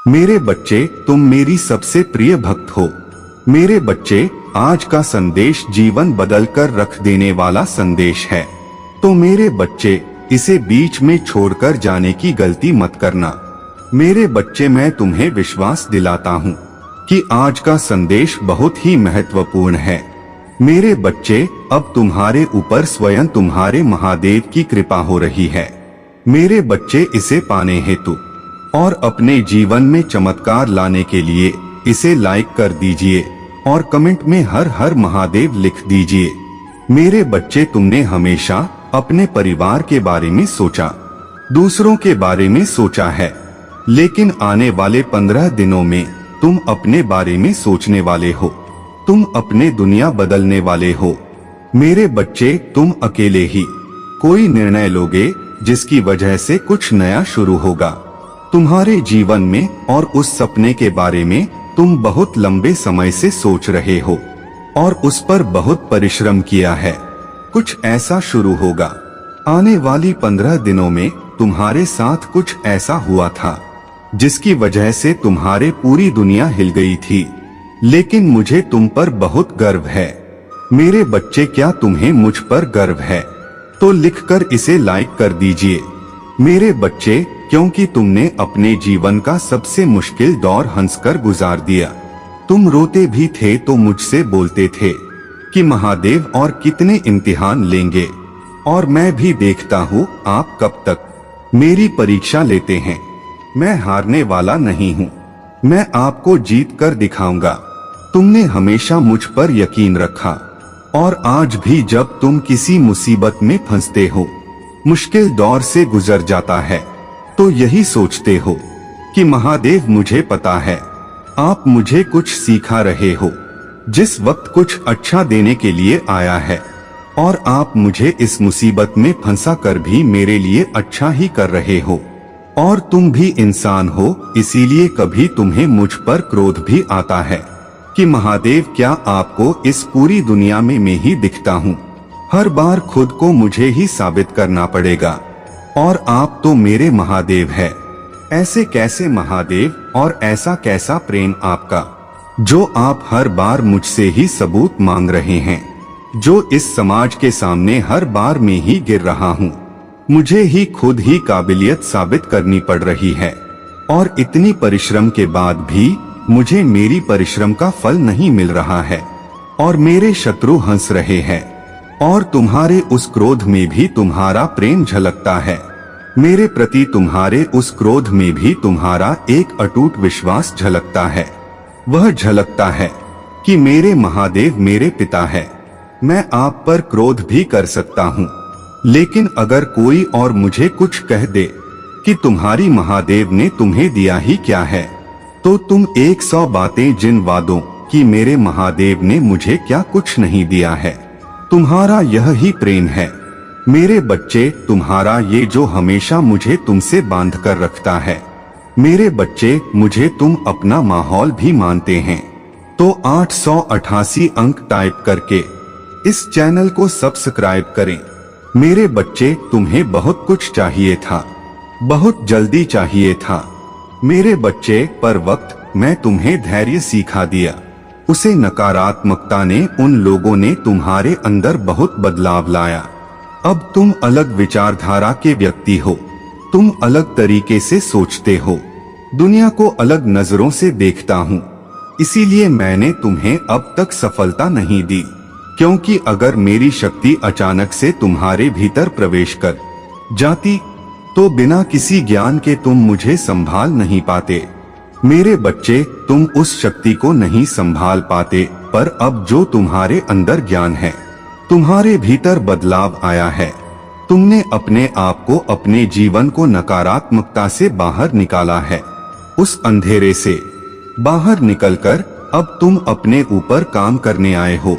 मेरे बच्चे, तुम मेरी सबसे प्रिय भक्त हो। मेरे बच्चे, आज का संदेश जीवन बदलकर रख देने वाला संदेश है। तो मेरे बच्चे, इसे बीच में छोड़कर जाने की गलती मत करना। मेरे बच्चे, मैं तुम्हें विश्वास दिलाता हूँ कि आज का संदेश बहुत ही महत्वपूर्ण है। मेरे बच्चे, अब तुम्हारे ऊपर स्वयं तुम्हारे महादेव की कृपा हो रही है। मेरे बच्चे, इसे पाने हेतु और अपने जीवन में चमत्कार लाने के लिए इसे लाइक कर दीजिए और कमेंट में हर हर महादेव लिख दीजिए। मेरे बच्चे, तुमने हमेशा अपने परिवार के बारे में सोचा, दूसरों के बारे में सोचा है, लेकिन आने वाले 15 दिनों में तुम अपने बारे में सोचने वाले हो। तुम अपने दुनिया बदलने वाले हो। मेरे बच्चे, तुम अकेले ही कोई निर्णय लोगे जिसकी वजह से कुछ नया शुरू होगा तुम्हारे जीवन में, और उस सपने के बारे में तुम बहुत लंबे समय से सोच रहे हो और उस पर बहुत परिश्रम किया है। कुछ ऐसा शुरू होगा। आने वाली 15 दिनों में तुम्हारे साथ कुछ ऐसा हुआ था जिसकी वजह से तुम्हारे पूरी दुनिया हिल गई थी, लेकिन मुझे तुम पर बहुत गर्व है। मेरे बच्चे, क्या तुम्हें मुझ पर गर्व है? तो लिखकर इसे लाइक कर दीजिए। मेरे बच्चे, क्योंकि तुमने अपने जीवन का सबसे मुश्किल दौर हंसकर गुजार दिया। तुम रोते भी थे तो मुझसे बोलते थे कि महादेव और कितने इम्तिहान लेंगे, और मैं भी देखता हूँ आप कब तक मेरी परीक्षा लेते हैं। मैं हारने वाला नहीं हूँ, मैं आपको जीत कर दिखाऊंगा। तुमने हमेशा मुझ पर यकीन रखा, और आज भी जब तुम किसी मुसीबत में फंसते हो, मुश्किल दौर से गुजर जाता है, तो यही सोचते हो कि महादेव, मुझे पता है आप मुझे कुछ सिखा रहे हो, जिस वक्त कुछ अच्छा देने के लिए आया है, और आप मुझे इस मुसीबत में फंसा कर भी मेरे लिए अच्छा ही कर रहे हो। और तुम भी इंसान हो, इसीलिए कभी तुम्हें मुझ पर क्रोध भी आता है कि महादेव, क्या आपको इस पूरी दुनिया में मैं ही दिखता हूँ? हर बार खुद को मुझे ही साबित करना पड़ेगा, और आप तो मेरे महादेव है। ऐसे कैसे महादेव, और ऐसा कैसा प्रेम आपका, जो आप हर बार मुझसे ही सबूत मांग रहे हैं, जो इस समाज के सामने हर बार मैं ही गिर रहा हूँ। मुझे ही खुद ही काबिलियत साबित करनी पड़ रही है, और इतनी परिश्रम के बाद भी मुझे मेरी परिश्रम का फल नहीं मिल रहा है, और मेरे शत्रु हंस रहे हैं, और तुम्हारे उस क्रोध में भी तुम्हारा प्रेम झलकता है। मेरे प्रति तुम्हारे उस क्रोध में भी तुम्हारा एक अटूट विश्वास झलकता है। वह झलकता है कि मेरे महादेव मेरे पिता है। मैं आप पर क्रोध भी कर सकता हूँ, लेकिन अगर कोई और मुझे कुछ कह दे कि तुम्हारी महादेव ने तुम्हें दिया ही क्या है, तो तुम 100 बातें जिन वादों कि मेरे महादेव ने मुझे क्या कुछ नहीं दिया है। तुम्हारा यह ही प्रेम है। मेरे बच्चे, तुम्हारा ये जो हमेशा मुझे तुमसे बांध कर रखता है। मेरे बच्चे, मुझे तुम अपना माहौल भी मानते हैं, तो 888 अंक टाइप करके इस चैनल को सब्सक्राइब करें। मेरे बच्चे, तुम्हें बहुत कुछ चाहिए था, बहुत जल्दी चाहिए था। मेरे बच्चे, पर वक्त मैं तुम्हें धैर्य सिखा दिया, उसे नकारात्मकता ने, उन लोगों ने तुम्हारे अंदर बहुत बदलाव लाया। अब तुम अलग विचारधारा के व्यक्ति हो, तुम अलग तरीके से सोचते हो, दुनिया को अलग नजरों से देखता हूँ। इसीलिए मैंने तुम्हें अब तक सफलता नहीं दी, क्योंकि अगर मेरी शक्ति अचानक से तुम्हारे भीतर प्रवेश कर जाती तो बिना किसी ज्ञान के तुम मुझे संभाल नहीं पाते। मेरे बच्चे, तुम उस शक्ति को नहीं संभाल पाते, पर अब जो तुम्हारे अंदर ज्ञान है, तुम्हारे भीतर बदलाव आया है, तुमने अपने आप को, अपने जीवन को नकारात्मकता से बाहर निकाला है। उस अंधेरे से बाहर निकलकर अब तुम अपने ऊपर काम करने आए हो,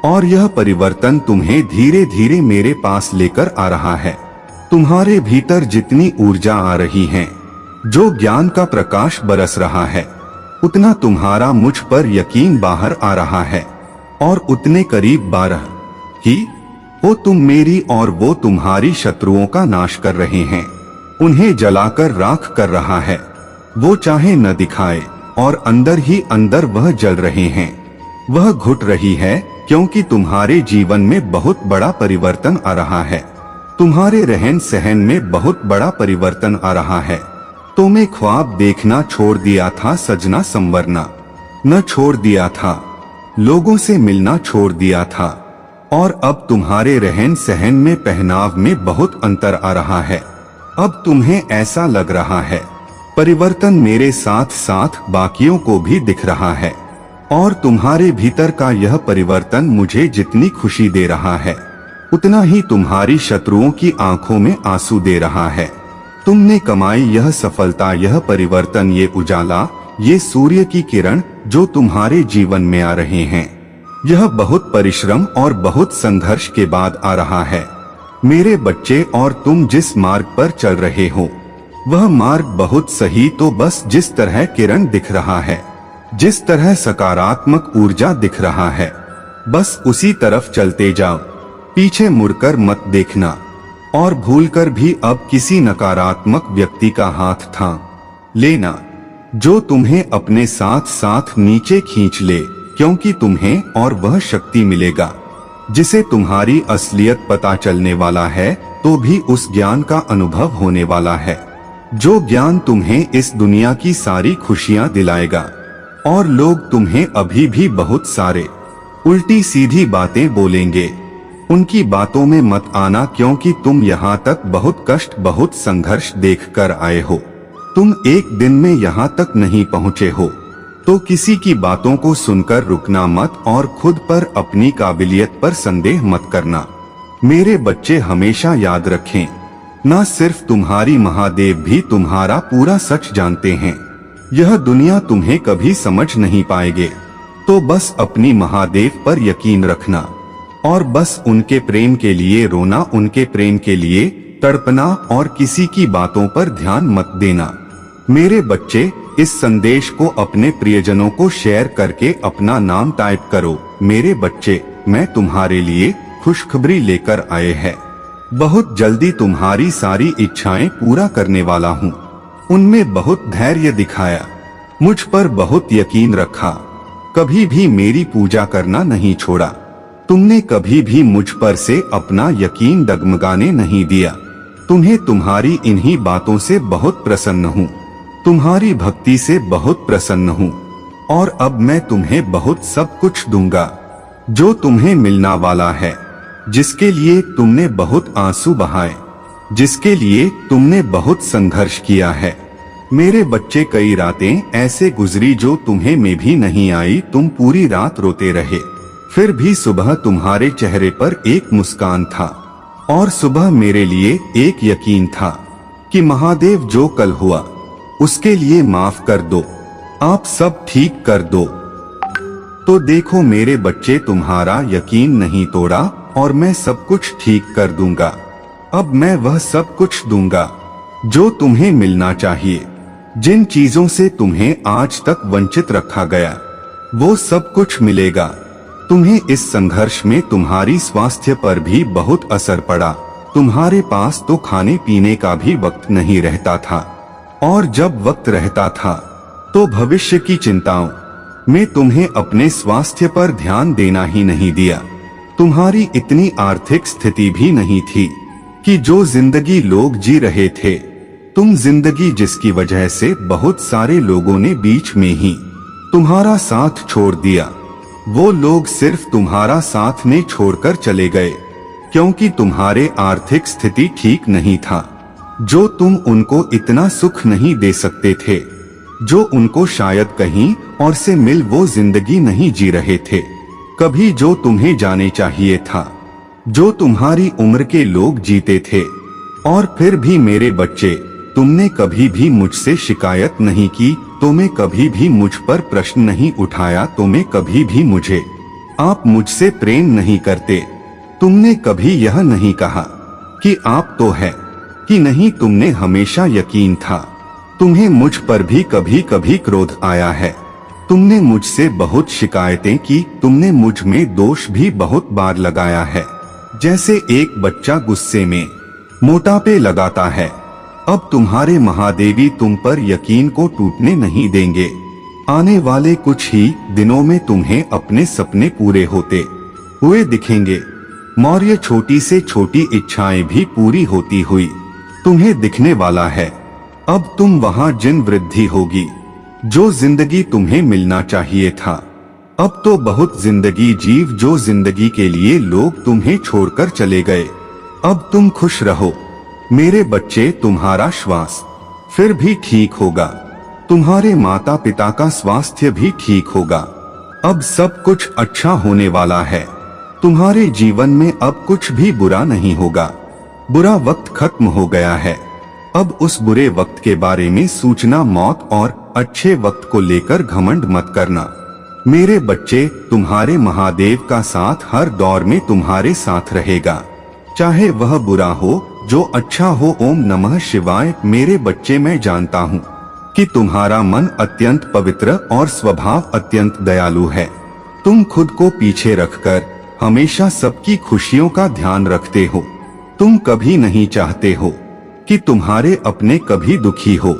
और यह परिवर्तन तुम्हें धीरे धीरे मेरे पास लेकर आ रहा है। तुम्हारे भीतर जितनी ऊर्जा आ रही है, जो ज्ञान का प्रकाश बरस रहा है, उतना तुम्हारा मुझ पर यकीन बाहर आ रहा है, और उतने करीब 12 ही वो तुम मेरी और वो तुम्हारी शत्रुओं का नाश कर रहे हैं, उन्हें जलाकर राख कर रहा है। वो चाहे न दिखाए और अंदर ही अंदर वह जल रहे हैं। वह घुट रही है क्योंकि तुम्हारे जीवन में बहुत बड़ा परिवर्तन आ रहा है। तुम्हारे रहन सहन में बहुत बड़ा परिवर्तन आ रहा है। तुम्हें ख्वाब देखना छोड़ दिया था, सजना संवरना न छोड़ दिया था, लोगों से मिलना छोड़ दिया था, और अब तुम्हारे रहन सहन में, पहनाव में बहुत अंतर आ रहा है। अब तुम्हें ऐसा लग रहा है परिवर्तन मेरे साथ साथ बाकियों को भी दिख रहा है, और तुम्हारे भीतर का यह परिवर्तन मुझे जितनी खुशी दे रहा है उतना ही तुम्हारी शत्रुओं की आंखों में आंसू दे रहा है। तुमने कमाई यह सफलता, यह परिवर्तन, ये उजाला, ये सूर्य की किरण जो तुम्हारे जीवन में आ रहे हैं, यह बहुत परिश्रम और बहुत संघर्ष के बाद आ रहा है मेरे बच्चे। और तुम जिस मार्ग पर चल रहे हो वह मार्ग बहुत सही, तो बस जिस तरह किरण दिख रहा है, जिस तरह सकारात्मक ऊर्जा दिख रहा है, बस उसी तरफ चलते जाओ। पीछे मुड़कर मत देखना और भूलकर भी अब किसी नकारात्मक व्यक्ति का हाथ थाम लेना जो तुम्हें अपने साथ साथ नीचे खींच ले, क्योंकि तुम्हें और वह शक्ति मिलेगा जिसे तुम्हारी असलियत पता चलने वाला है, तो भी उस ज्ञान का अनुभव होने वाला है जो ज्ञान तुम्हें इस दुनिया की सारी खुशियां दिलाएगा। और लोग तुम्हें अभी भी बहुत सारे उल्टी सीधी बातें बोलेंगे, उनकी बातों में मत आना, क्योंकि तुम यहाँ तक बहुत कष्ट, बहुत संघर्ष देख कर आए हो। तुम एक दिन में यहाँ तक नहीं पहुँचे हो, तो किसी की बातों को सुनकर रुकना मत और खुद पर, अपनी काबिलियत पर संदेह मत करना। मेरे बच्चे हमेशा याद रखें, न सिर्फ तुम्हारी महादेव भी तुम्हारा पूरा सच जानते हैं। यह दुनिया तुम्हें कभी समझ नहीं पाएगे, तो बस अपनी महादेव पर यकीन रखना और बस उनके प्रेम के लिए रोना, उनके प्रेम के लिए तड़पना, और किसी की बातों पर ध्यान मत देना। मेरे बच्चे, इस संदेश को अपने प्रियजनों को शेयर करके अपना नाम टाइप करो। मेरे बच्चे, मैं तुम्हारे लिए खुशखबरी लेकर आए हैं। बहुत जल्दी तुम्हारी सारी इच्छाएं पूरा करने वाला हूँ। उनमें बहुत धैर्य दिखाया, मुझ पर बहुत यकीन रखा, कभी भी मेरी पूजा करना नहीं छोड़ा। तुमने कभी भी मुझ पर से अपना यकीन डगमगाने नहीं दिया। तुम्हें तुम्हारी इन्हीं बातों से बहुत प्रसन्न हूँ, तुम्हारी भक्ति से बहुत प्रसन्न हूँ, और अब मैं तुम्हें बहुत सब कुछ दूंगा जो तुम्हें मिलना वाला है, जिसके लिए तुमने बहुत आंसू बहाए, जिसके लिए तुमने बहुत संघर्ष किया है। मेरे बच्चे, कई रातें ऐसे गुजरी जो तुम्हें में भी नहीं आई। तुम पूरी रात रोते रहे, फिर भी सुबह तुम्हारे चेहरे पर एक मुस्कान था, और सुबह मेरे लिए एक यकीन था कि महादेव जो कल हुआ उसके लिए माफ कर दो, आप सब ठीक कर दो। तो देखो मेरे बच्चे, तुम्हारा यकीन नहीं तोड़ा और मैं सब कुछ ठीक कर दूंगा। अब मैं वह सब कुछ दूंगा जो तुम्हें मिलना चाहिए। जिन चीजों से तुम्हें आज तक वंचित रखा गया वो सब कुछ मिलेगा। तुम्हें इस संघर्ष में तुम्हारी स्वास्थ्य पर भी बहुत असर पड़ा। तुम्हारे पास तो खाने पीने का भी वक्त नहीं रहता था, और जब वक्त रहता था तो भविष्य की चिंताओं में तुम्हें अपने स्वास्थ्य पर ध्यान देना ही नहीं दिया। तुम्हारी इतनी आर्थिक स्थिति भी नहीं थी कि जो जिंदगी लोग जी रहे थे, तुम जिंदगी जिसकी वजह से बहुत सारे लोगों ने बीच में ही तुम्हारा साथ छोड़ दिया। वो लोग सिर्फ तुम्हारा साथ में छोड़कर चले गए क्योंकि तुम्हारे आर्थिक स्थिति ठीक नहीं था। जो तुम उनको इतना सुख नहीं दे सकते थे जो उनको शायद कहीं और से मिल वो जिंदगी नहीं जी रहे थे कभी जो तुम्हें जाने चाहिए था, जो तुम्हारी उम्र के लोग जीते थे। और फिर भी मेरे बच्चे, तुमने कभी भी मुझसे शिकायत नहीं की, तुम्हें कभी भी मुझ पर प्रश्न नहीं उठाया, तुम्हें कभी भी मुझे आप मुझसे प्रेम नहीं करते। तुमने कभी यह नहीं कहा कि आप तो है कि नहीं, तुमने हमेशा यकीन था। तुम्हें मुझ पर भी कभी कभी क्रोध आया है, तुमने मुझसे बहुत शिकायतें की, तुमने मुझ में दोष भी बहुत बार लगाया है। जैसे एक बच्चा गुस्से में मोटापे लगाता है, अब तुम्हारे महादेवी तुम पर यकीन को टूटने नहीं देंगे। आने वाले कुछ ही दिनों में तुम्हें अपने सपने पूरे होते हुए दिखेंगे। मौर्य छोटी से छोटी इच्छाएं भी पूरी होती हुई तुम्हें दिखने वाला है। अब तुम वहां जिन वृद्धि होगी, जो जिंदगी तुम्हें मिलना चाहिए था। अब तो बहुत जिंदगी जीव जो जिंदगी के लिए लोग तुम्हें छोड़कर चले गए। अब तुम खुश रहो मेरे बच्चे, तुम्हारा श्वास फिर भी ठीक होगा। तुम्हारे माता पिता का स्वास्थ्य भी ठीक होगा। अब सब कुछ अच्छा होने वाला है। तुम्हारे जीवन में अब कुछ भी बुरा नहीं होगा। बुरा वक्त खत्म हो गया है। अब उस बुरे वक्त के बारे में सूचना मौत और अच्छे वक्त को लेकर घमंड मत करना। मेरे बच्चे, तुम्हारे महादेव का साथ हर दौर में तुम्हारे साथ रहेगा, चाहे वह बुरा हो जो अच्छा हो। ओम नमः शिवाय। मेरे बच्चे, मैं जानता हूँ कि तुम्हारा मन अत्यंत पवित्र और स्वभाव अत्यंत दयालु है। तुम खुद को पीछे रखकर हमेशा सबकी खुशियों का ध्यान रखते हो। तुम कभी नहीं चाहते हो कि तुम्हारे अपने कभी दुखी हो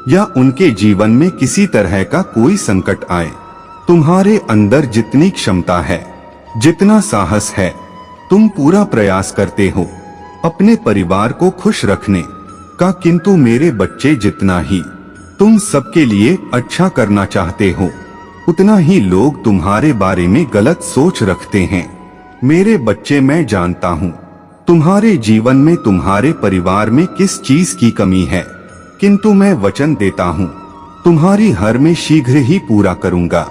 या उनके जीवन में किसी तरह का कोई संकट आए। तुम्हारे अंदर जितनी क्षमता है, जितना साहस है, तुम पूरा प्रयास करते हो अपने परिवार को खुश रखने का, किंतु मेरे बच्चे जितना ही तुम सबके लिए अच्छा करना चाहते हो, उतना ही लोग तुम्हारे बारे में गलत सोच रखते हैं। मेरे बच्चे, मैं जानता हूँ तुम्हारे जीवन में, तुम्हारे परिवार में किस चीज की कमी है, किंतु मैं वचन देता हूँ तुम्हारी हर में शीघ्र ही पूरा करूँगा।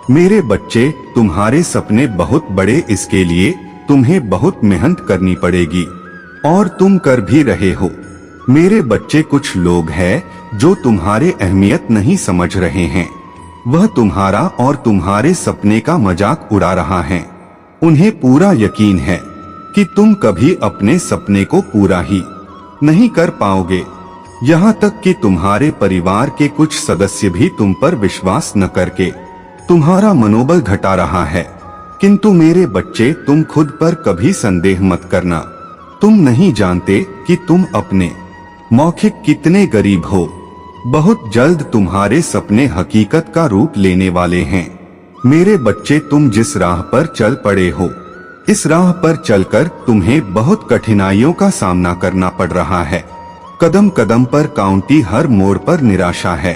मेरे बच्चे, तुम्हारे सपने बहुत बड़े, इसके लिए तुम्हें बहुत मेहनत करनी पड़ेगी और तुम कर भी रहे हो। मेरे बच्चे, कुछ लोग हैं जो तुम्हारे अहमियत नहीं समझ रहे हैं। वह तुम्हारा और तुम्हारे सपने का मजाक उड़ा रहा है। उन्हें पूरा यकीन है कि तुम कभी अपने सपने को पूरा ही नहीं कर पाओगे। यहाँ तक कि तुम्हारे परिवार के कुछ सदस्य भी तुम पर विश्वास न करके तुम्हारा मनोबल घटा रहा है। किंतु मेरे बच्चे, तुम खुद पर कभी संदेह मत करना। तुम नहीं जानते कि तुम अपने मौखिक कितने गरीब हो। बहुत जल्द तुम्हारे सपने हकीकत का रूप लेने वाले हैं। मेरे बच्चे, तुम जिस राह पर चल पड़े हो, इस राह पर चलकर तुम्हें बहुत कठिनाइयों का सामना करना पड़ रहा है। कदम कदम पर काउंटी, हर मोड़ पर निराशा है,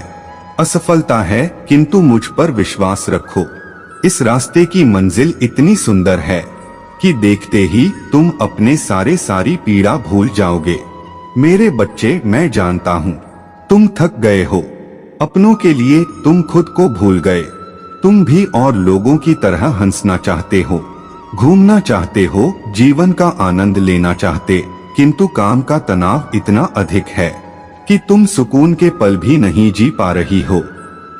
असफलता है, किंतु मुझ पर विश्वास रखो। इस रास्ते की मंजिल इतनी सुंदर है कि देखते ही तुम अपने सारी पीड़ा भूल जाओगे। मेरे बच्चे, मैं जानता हूँ तुम थक गए हो। अपनों के लिए तुम खुद को भूल गए। तुम भी और लोगों की तरह हंसना चाहते हो, घूमना चाहते हो, जीवन का आनंद लेना चाहते, किंतु काम का तनाव इतना अधिक है कि तुम सुकून के पल भी नहीं जी पा रही हो।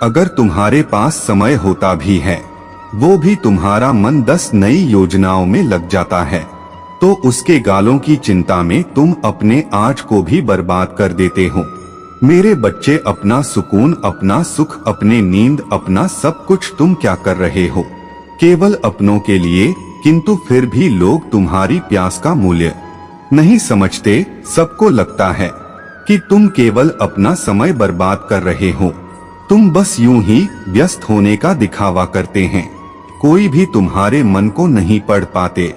अगर तुम्हारे पास समय होता भी है, वो भी तुम्हारा मन 10 नई योजनाओं में लग जाता है, तो उसके गालों की चिंता में तुम अपने आज को भी बर्बाद कर देते हो। मेरे बच्चे, अपना सुकून, अपना सुख, अपने नींद, अपना सब कुछ तुम क्या कर रहे हो? केवल अपनों के लिए, किंतु फिर भी लोग तुम्हारी प्यास का मूल्य नहीं समझते। सबको लगता है कि तुम केवल अपना समय बर्बाद कर रहे हो। तुम बस यूं ही व्यस्त होने का दिखावा करते हैं। कोई भी तुम्हारे मन को नहीं पढ़ पाते।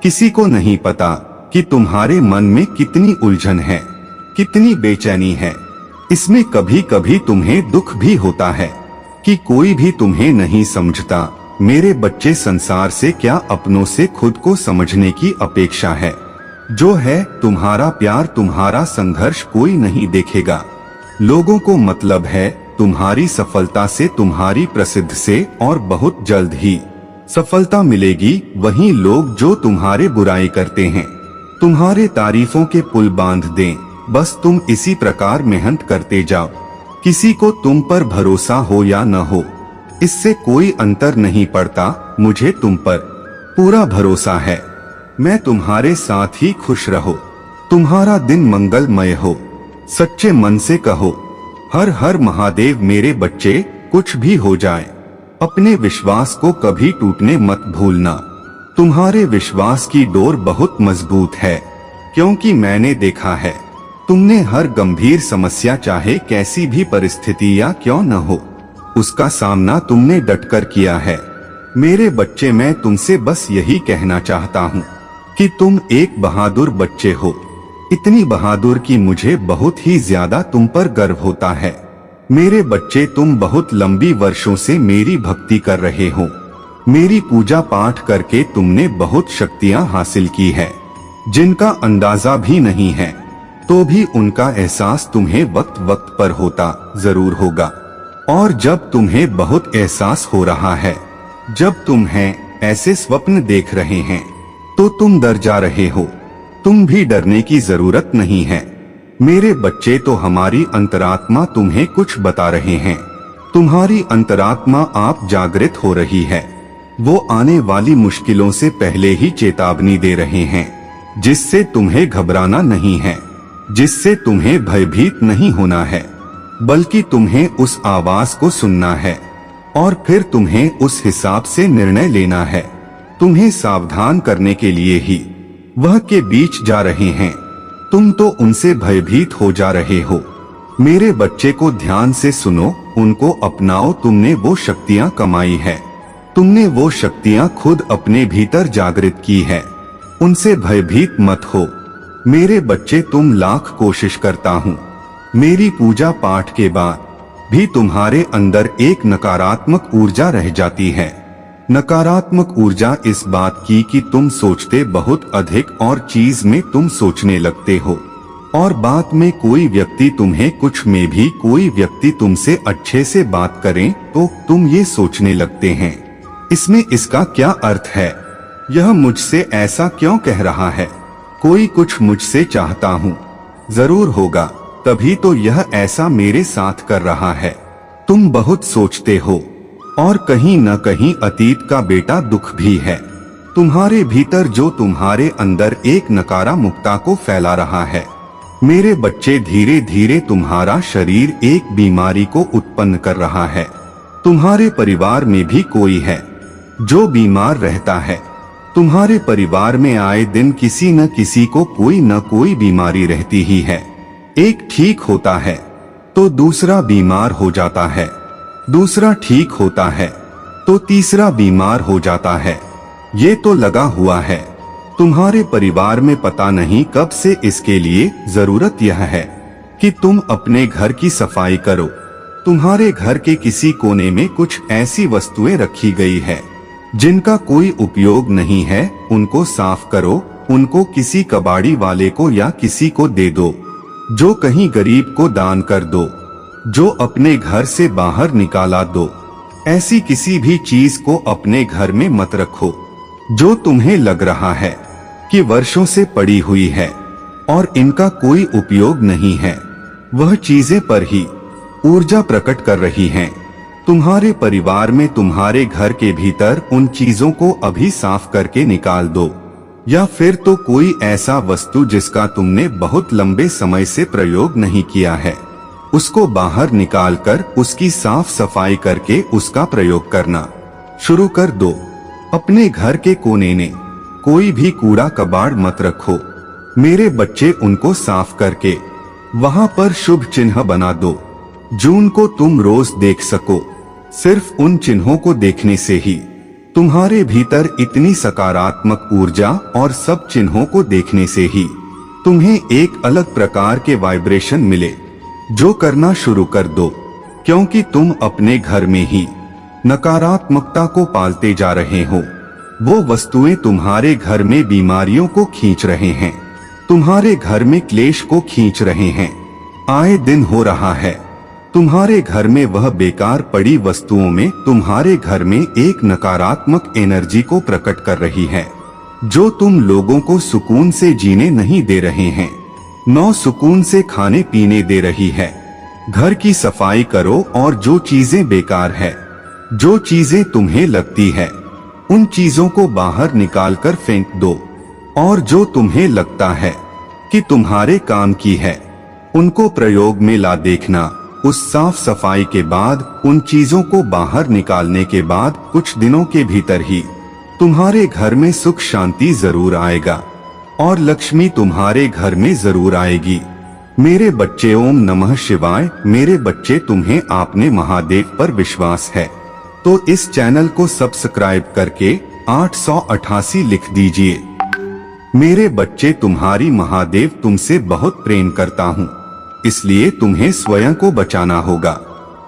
किसी को नहीं पता कि तुम्हारे मन में कितनी उलझन है, कितनी बेचैनी है। इसमें कभी कभी तुम्हें दुख भी होता है कि कोई भी तुम्हें नहीं समझता। मेरे बच्चे, संसार से क्या, अपनों से खुद को समझने की अपेक्षा है। जो है तुम्हारा प्यार, तुम्हारा संघर्ष कोई नहीं देखेगा। लोगों को मतलब है तुम्हारी सफलता से, तुम्हारी प्रसिद्ध से, और बहुत जल्द ही सफलता मिलेगी। वहीं लोग जो तुम्हारे बुराई करते हैं, तुम्हारे तारीफों के पुल बांध दें। बस तुम इसी प्रकार मेहनत करते जाओ। किसी को तुम पर भरोसा हो या न हो, इससे कोई अंतर नहीं पड़ता। मुझे तुम पर पूरा भरोसा है। मैं तुम्हारे साथ ही। खुश रहो, तुम्हारा दिन मंगलमय हो। सच्चे मन से कहो हर हर महादेव। मेरे बच्चे, कुछ भी हो जाए, अपने विश्वास को कभी टूटने मत भूलना। तुम्हारे विश्वास की डोर बहुत मजबूत है, क्योंकि मैंने देखा है तुमने हर गंभीर समस्या, चाहे कैसी भी परिस्थिति या क्यों न हो, उसका सामना तुमने डटकर किया है। मेरे बच्चे, मैं तुमसे बस यही कहना चाहता हूँ कि तुम एक बहादुर बच्चे हो। इतनी बहादुर कि मुझे बहुत ही ज्यादा तुम पर गर्व होता है। मेरे बच्चे, तुम बहुत लंबी वर्षों से मेरी भक्ति कर रहे हो। मेरी पूजा पाठ करके तुमने बहुत शक्तियां हासिल की है, जिनका अंदाजा भी नहीं है। तो भी उनका एहसास तुम्हें वक्त वक्त पर होता जरूर होगा। और जब तुम्हें बहुत एहसास हो रहा है, जब तुम्हें ऐसे स्वप्न देख रहे हैं, तो तुम डर जा रहे हो। तुम भी डरने की जरूरत नहीं है। मेरे बच्चे, तो हमारी अंतरात्मा तुम्हें कुछ बता रहे हैं। तुम्हारी अंतरात्मा आप जागृत हो रही है। वो आने वाली मुश्किलों से पहले ही चेतावनी दे रहे हैं, जिससे तुम्हें घबराना नहीं है, जिससे तुम्हें भयभीत नहीं होना है, बल्कि तुम्हें उस आवाज को सुनना है और फिर तुम्हें उस हिसाब से निर्णय लेना है। तुम्हें सावधान करने के लिए ही वह के बीच जा रहे हैं। तुम तो उनसे भयभीत हो जा रहे हो। मेरे बच्चे को ध्यान से सुनो, उनको अपनाओ। तुमने वो शक्तियां कमाई है, तुमने वो शक्तियां खुद अपने भीतर जागृत की है। उनसे भयभीत मत हो। मेरे बच्चे, तुम लाख कोशिश करता हूँ, मेरी पूजा पाठ के बाद भी तुम्हारे अंदर एक नकारात्मक ऊर्जा रह जाती है। नकारात्मक ऊर्जा इस बात की कि तुम सोचते बहुत अधिक और चीज में तुम सोचने लगते हो, और बात में कोई व्यक्ति तुम्हें कुछ में भी कोई व्यक्ति तुमसे अच्छे से बात करें तो तुम ये सोचने लगते हैं, इसमें इसका क्या अर्थ है? यह मुझसे ऐसा क्यों कह रहा है? कोई कुछ मुझसे चाहता हूँ, जरूर होगा, तभी तो यह ऐसा मेरे साथ कर रहा है। तुम बहुत सोचते हो, और कहीं न कहीं अतीत का बेटा दुख भी है तुम्हारे भीतर, जो तुम्हारे अंदर एक नकारात्मकता को फैला रहा है। मेरे बच्चे, धीरे धीरे तुम्हारा शरीर एक बीमारी को उत्पन्न कर रहा है। तुम्हारे परिवार में भी कोई है जो बीमार रहता है। तुम्हारे परिवार में आए दिन किसी न किसी को कोई न कोई बीमारी रहती ही है। एक ठीक होता है तो दूसरा बीमार हो जाता है, दूसरा ठीक होता है तो तीसरा बीमार हो जाता है। ये तो लगा हुआ है तुम्हारे परिवार में, पता नहीं कब से। इसके लिए जरूरत यह है कि तुम अपने घर की सफाई करो। तुम्हारे घर के किसी कोने में कुछ ऐसी वस्तुएं रखी गई है जिनका कोई उपयोग नहीं है, उनको साफ करो। उनको किसी कबाड़ी वाले को या किसी को दे दो, जो कहीं गरीब को दान कर दो, जो अपने घर से बाहर निकाला दो। ऐसी किसी भी चीज को अपने घर में मत रखो जो तुम्हें लग रहा है कि वर्षों से पड़ी हुई है और इनका कोई उपयोग नहीं है। वह चीजें पर ही ऊर्जा प्रकट कर रही हैं। तुम्हारे परिवार में, तुम्हारे घर के भीतर उन चीजों को अभी साफ करके निकाल दो, या फिर तो कोई ऐसा वस्तु जिसका तुमने बहुत लंबे समय से प्रयोग नहीं किया है, उसको बाहर निकालकर उसकी साफ सफाई करके उसका प्रयोग करना शुरू कर दो। अपने घर के कोने में कोई भी कूड़ा कबाड़ मत रखो। मेरे बच्चे, उनको साफ करके वहां पर शुभ चिन्ह बना दो, जिनको तुम रोज देख सको। सिर्फ उन चिन्हों को देखने से ही तुम्हारे भीतर इतनी सकारात्मक ऊर्जा, और सब चिन्हों को देखने से ही तुम्हें एक अलग प्रकार के वाइब्रेशन मिले, जो करना शुरू कर दो। क्योंकि तुम अपने घर में ही नकारात्मकता को पालते जा रहे हो। वो वस्तुएं तुम्हारे घर में बीमारियों को खींच रहे हैं, तुम्हारे घर में क्लेश को खींच रहे हैं। आए दिन हो रहा है तुम्हारे घर में वह बेकार पड़ी वस्तुओं में तुम्हारे घर में एक नकारात्मक एनर्जी को प्रकट कर रही है, जो तुम लोगों को सुकून से जीने नहीं दे रहे हैं, नौ सुकून से खाने पीने दे रही है। घर की सफाई करो, और जो चीजें बेकार है, जो चीजें तुम्हें लगती है, उन चीजों को बाहर निकालकर फेंक दो। और जो तुम्हें लगता है कि तुम्हारे काम की है, उनको प्रयोग में ला देखना। उस साफ सफाई के बाद, उन चीजों को बाहर निकालने के बाद कुछ दिनों के भीतर ही तुम्हारे घर में सुख शांति जरूर आएगा, और लक्ष्मी तुम्हारे घर में जरूर आएगी। मेरे बच्चे ओम नमः शिवाय। मेरे बच्चे तुम्हें आपने महादेव पर विश्वास है तो इस चैनल को सब्सक्राइब करके 888 लिख दीजिए। मेरे बच्चे तुम्हारी महादेव तुमसे बहुत प्रेम करता हूँ, इसलिए तुम्हें स्वयं को बचाना होगा।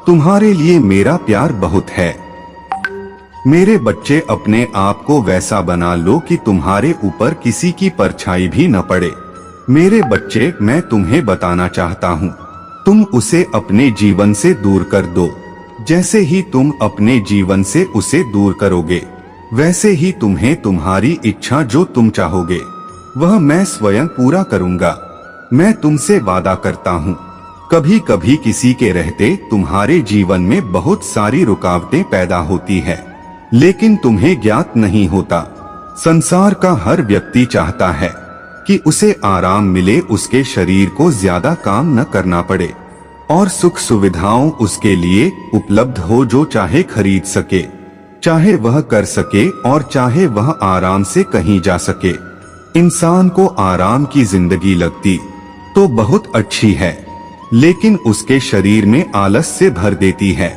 तुम्हारे लिए मेरा प्यार बहुत है। मेरे बच्चे अपने आप को वैसा बना लो कि तुम्हारे ऊपर किसी की परछाई भी न पड़े। मेरे बच्चे मैं तुम्हें बताना चाहता हूँ, तुम उसे अपने जीवन से दूर कर दो। जैसे ही तुम अपने जीवन से उसे दूर करोगे वैसे ही तुम्हें तुम्हारी इच्छा जो तुम चाहोगे वह मैं स्वयं पूरा करूँगा। मैं तुमसे वादा करता हूँ। कभी कभी किसी के रहते तुम्हारे जीवन में बहुत सारी रुकावटें पैदा होती है, लेकिन तुम्हें ज्ञात नहीं होता। संसार का हर व्यक्ति चाहता है कि उसे आराम मिले, उसके शरीर को ज्यादा काम न करना पड़े और सुख सुविधाओं उसके लिए उपलब्ध हो, जो चाहे खरीद सके, चाहे वह कर सके और चाहे वह आराम से कहीं जा सके। इंसान को आराम की जिंदगी लगती तो बहुत अच्छी है, लेकिन उसके शरीर में आलस से भर देती है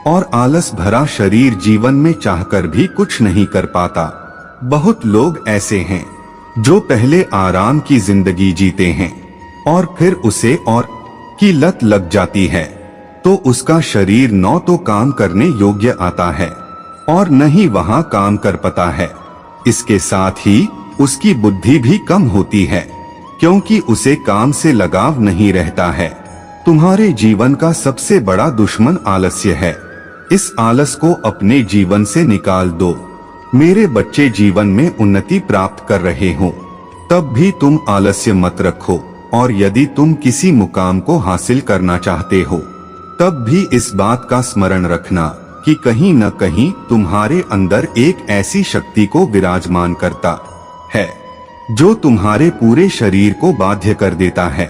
और आलस भरा शरीर जीवन में चाहकर भी कुछ नहीं कर पाता। बहुत लोग ऐसे हैं जो पहले आराम की जिंदगी जीते हैं और फिर उसे और की लत लग जाती है तो उसका शरीर न तो काम करने योग्य आता है और न ही वहां काम कर पाता है। इसके साथ ही उसकी बुद्धि भी कम होती है, क्योंकि उसे काम से लगाव नहीं रहता है। तुम्हारे जीवन का सबसे बड़ा दुश्मन आलस्य है। इस आलस को अपने जीवन से निकाल दो। मेरे बच्चे जीवन में उन्नति प्राप्त कर रहे हो तब भी तुम आलस्य मत रखो, और यदि तुम किसी मुकाम को हासिल करना चाहते हो तब भी इस बात का स्मरण रखना कि कहीं न कहीं तुम्हारे अंदर एक ऐसी शक्ति को विराजमान करता है जो तुम्हारे पूरे शरीर को बाध्य कर देता है।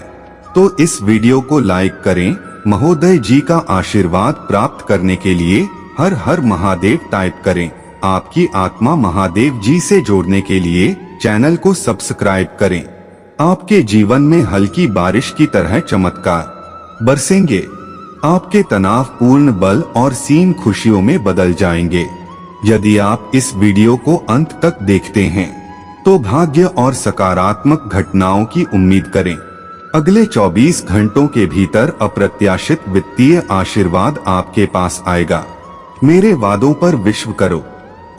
तो इस वीडियो को लाइक करें। महोदय जी का आशीर्वाद प्राप्त करने के लिए हर हर महादेव टाइप करें। आपकी आत्मा महादेव जी से जोड़ने के लिए चैनल को सब्सक्राइब करें। आपके जीवन में हल्की बारिश की तरह चमत्कार बरसेंगे। आपके तनाव पूर्ण बल और सीन खुशियों में बदल जाएंगे। यदि आप इस वीडियो को अंत तक देखते हैं तो भाग्य और सकारात्मक घटनाओं की उम्मीद करें। अगले 24 घंटों के भीतर अप्रत्याशित वित्तीय आशीर्वाद आपके पास आएगा। मेरे वादों पर विश्वास करो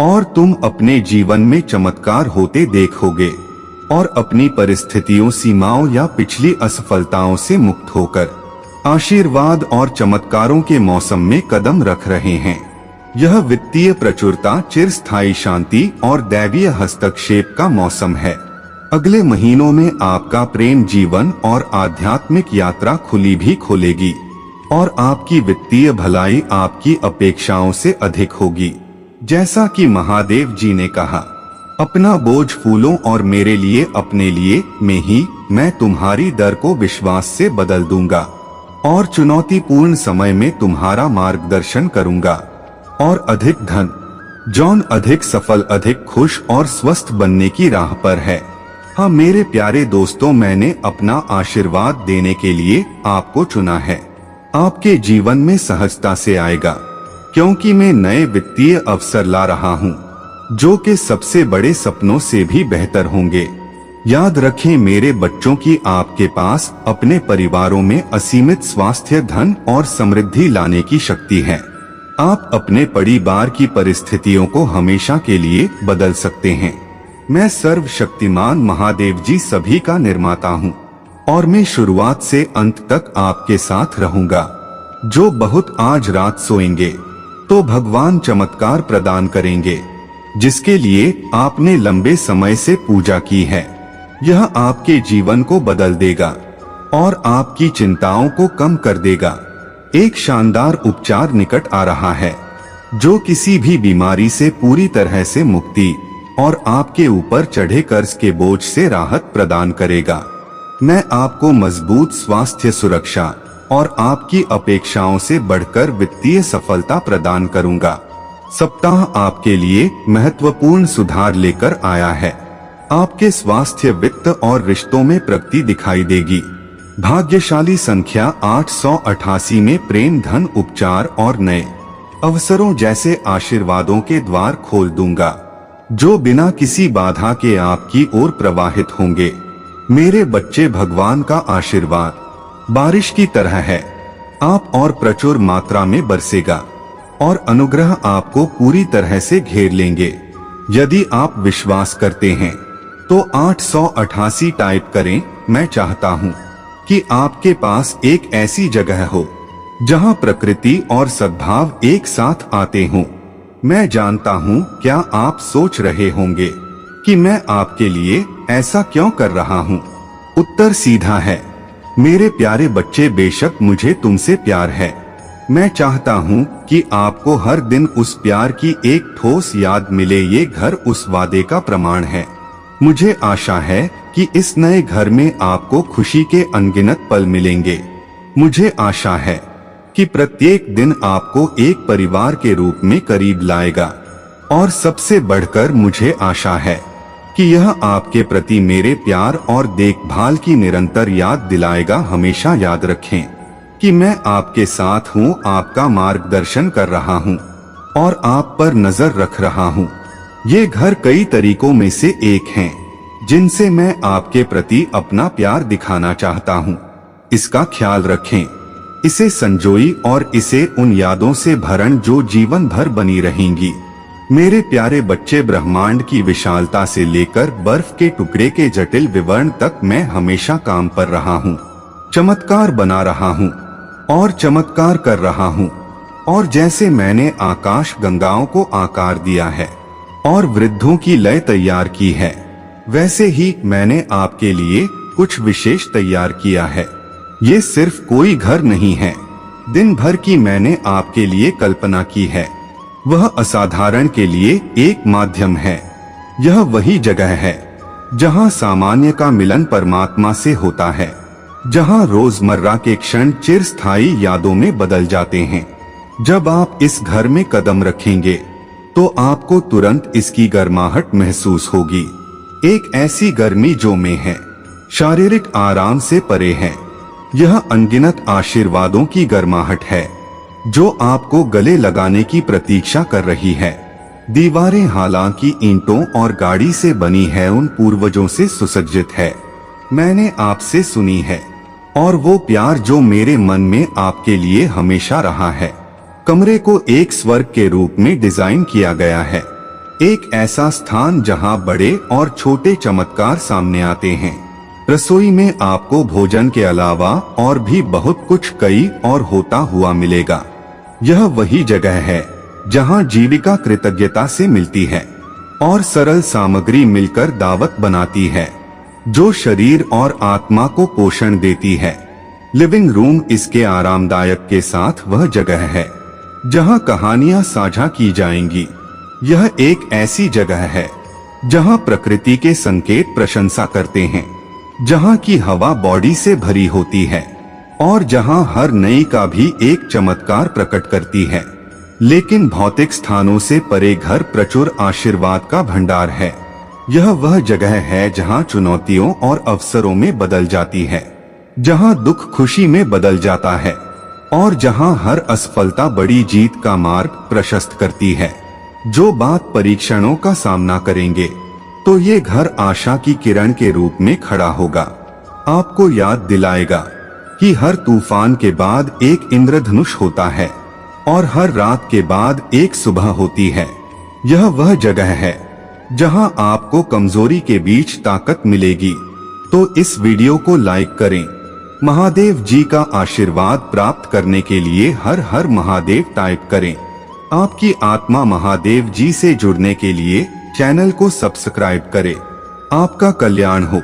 और तुम अपने जीवन में चमत्कार होते देखोगे और अपनी परिस्थितियों, सीमाओं या पिछली असफलताओं से मुक्त होकर आशीर्वाद और चमत्कारों के मौसम में कदम रख रहे हैं। यह वित्तीय प्रचुरता, चिरस्थायी शांति और दैवीय हस्तक्षेप का मौसम है। अगले महीनों में आपका प्रेम जीवन और आध्यात्मिक यात्रा खुली भी खोलेगी और आपकी वित्तीय भलाई आपकी अपेक्षाओं से अधिक होगी। जैसा कि महादेव जी ने कहा, अपना बोझ फूलों और मेरे लिए अपने लिए में ही मैं तुम्हारी दर को विश्वास से बदल दूंगा और चुनौतीपूर्ण समय में तुम्हारा मार्गदर्शन करूंगा। और अधिक धन, जौन अधिक सफल, अधिक खुश और स्वस्थ बनने की राह पर है। हाँ मेरे प्यारे दोस्तों, मैंने अपना आशीर्वाद देने के लिए आपको चुना है। आपके जीवन में सहजता से आएगा, क्योंकि मैं नए वित्तीय अवसर ला रहा हूँ जो कि सबसे बड़े सपनों से भी बेहतर होंगे। याद रखें मेरे बच्चों की आपके पास अपने परिवारों में असीमित स्वास्थ्य, धन और समृद्धि लाने की शक्ति है। आप अपने परिवार की परिस्थितियों को हमेशा के लिए बदल सकते हैं। मैं सर्वशक्तिमान महादेव जी सभी का निर्माता हूँ और मैं शुरुआत से अंत तक आपके साथ रहूंगा। जो बहुत आज रात सोएंगे तो भगवान चमत्कार प्रदान करेंगे, जिसके लिए आपने लंबे समय से पूजा की है। यह आपके जीवन को बदल देगा और आपकी चिंताओं को कम कर देगा। एक शानदार उपचार निकट आ रहा है जो किसी भी बीमारी से पूरी तरह से मुक्ति और आपके ऊपर चढ़े कर्ज के बोझ से राहत प्रदान करेगा। मैं आपको मजबूत स्वास्थ्य, सुरक्षा और आपकी अपेक्षाओं से बढ़कर वित्तीय सफलता प्रदान करूंगा। सप्ताह आपके लिए महत्वपूर्ण सुधार लेकर आया है। आपके स्वास्थ्य, वित्त और रिश्तों में प्रगति दिखाई देगी। भाग्यशाली संख्या 888 में प्रेम, धन, उपचार और नए अवसरों जैसे आशीर्वादों के द्वार खोल दूंगा, जो बिना किसी बाधा के आपकी ओर प्रवाहित होंगे। मेरे बच्चे, भगवान का आशीर्वाद बारिश की तरह है, आप और प्रचुर मात्रा में बरसेगा और अनुग्रह आपको पूरी तरह से घेर लेंगे। यदि आप विश्वास करते हैं तो 888 टाइप करें। मैं चाहता हूं कि आपके पास एक ऐसी जगह हो जहां प्रकृति और सद्भाव एक साथ आते हों। मैं जानता हूं क्या आप सोच रहे होंगे कि मैं आपके लिए ऐसा क्यों कर रहा हूं। उत्तर सीधा है, मेरे प्यारे बच्चे, बेशक मुझे तुमसे प्यार है। मैं चाहता हूं कि आपको हर दिन उस प्यार की एक ठोस याद मिले। ये घर उस वादे का प्रमाण है। मुझे आशा है कि इस नए घर में आपको खुशी के अनगिनत पल मिलेंगे। मुझे आशा है कि प्रत्येक दिन आपको एक परिवार के रूप में करीब लाएगा और सबसे बढ़कर मुझे आशा है कि यह आपके प्रति मेरे प्यार और देखभाल की निरंतर याद दिलाएगा। हमेशा याद रखें कि मैं आपके साथ हूँ, आपका मार्गदर्शन कर रहा हूँ और आप पर नजर रख रहा हूँ। ये घर कई तरीकों में से एक है जिनसे मैं आपके प्रति अपना प्यार दिखाना चाहता हूँ। इसका ख्याल रखें, इसे संजोई और इसे उन यादों से भरण जो जीवन भर बनी रहेंगी। मेरे प्यारे बच्चे, ब्रह्मांड की विशालता से लेकर बर्फ के टुकड़े के जटिल विवरण तक मैं हमेशा काम पर रहा हूँ, चमत्कार बना रहा हूँ और चमत्कार कर रहा हूँ। और जैसे मैंने आकाश गंगाओं को आकार दिया है और वृद्धों की लय तैयार की है, वैसे ही मैंने आपके लिए कुछ विशेष तैयार किया है। ये सिर्फ कोई घर नहीं है, दिन भर की मैंने आपके लिए कल्पना की है। वह असाधारण के लिए एक माध्यम है। यह वही जगह है जहां सामान्य का मिलन परमात्मा से होता है, जहां रोजमर्रा के क्षण चिरस्थायी यादों में बदल जाते हैं। जब आप इस घर में कदम रखेंगे तो आपको तुरंत इसकी गर्माहट महसूस होगी। एक ऐसी गर्मी जो में है, शारीरिक आराम से परे है। यह अनगिनत आशीर्वादों की गर्माहट है जो आपको गले लगाने की प्रतीक्षा कर रही है। दीवारें हालांकि ईंटों और गाड़ी से बनी है, उन पूर्वजों से सुसज्जित है। मैंने आपसे सुनी है और वो प्यार जो मेरे मन में आपके लिए हमेशा रहा है। कमरे को एक स्वर्ग के रूप में डिजाइन किया गया है, एक ऐसा स्थान जहां बड़े और छोटे चमत्कार सामने आते हैं। रसोई में आपको भोजन के अलावा और भी बहुत कुछ कई और होता हुआ मिलेगा। यह वही जगह है जहां जीविका कृतज्ञता से मिलती है और सरल सामग्री मिलकर दावत बनाती है जो शरीर और आत्मा को पोषण देती है। लिविंग रूम इसके आरामदायक के साथ वह जगह है जहां कहानियां साझा की जाएंगी। यह एक ऐसी जगह है जहां प्रकृति के संकेत प्रशंसा करते हैं, जहां की हवा बॉडी से भरी होती है और जहां हर नई का भी एक चमत्कार प्रकट करती है। लेकिन भौतिक स्थानों से परे घर प्रचुर आशीर्वाद का भंडार है। यह वह जगह है जहां चुनौतियों और अवसरों में बदल जाती है, जहां दुख खुशी में बदल जाता है और जहां हर असफलता बड़ी जीत का मार्ग प्रशस्त करती है। जो बात परीक्षणों का सामना करेंगे तो ये घर आशा की किरण के रूप में खड़ा होगा, आपको याद दिलाएगा कि हर तूफान के बाद एक इंद्रधनुष होता है और हर रात के बाद एक सुबह होती है। यह वह जगह है जहां आपको कमजोरी के बीच ताकत मिलेगी। तो इस वीडियो को लाइक करें। महादेव जी का आशीर्वाद प्राप्त करने के लिए हर हर महादेव टाइप करें। आपकी आत्मा महादेव जी से जुड़ने के लिए चैनल को सब्सक्राइब करें। आपका कल्याण हो।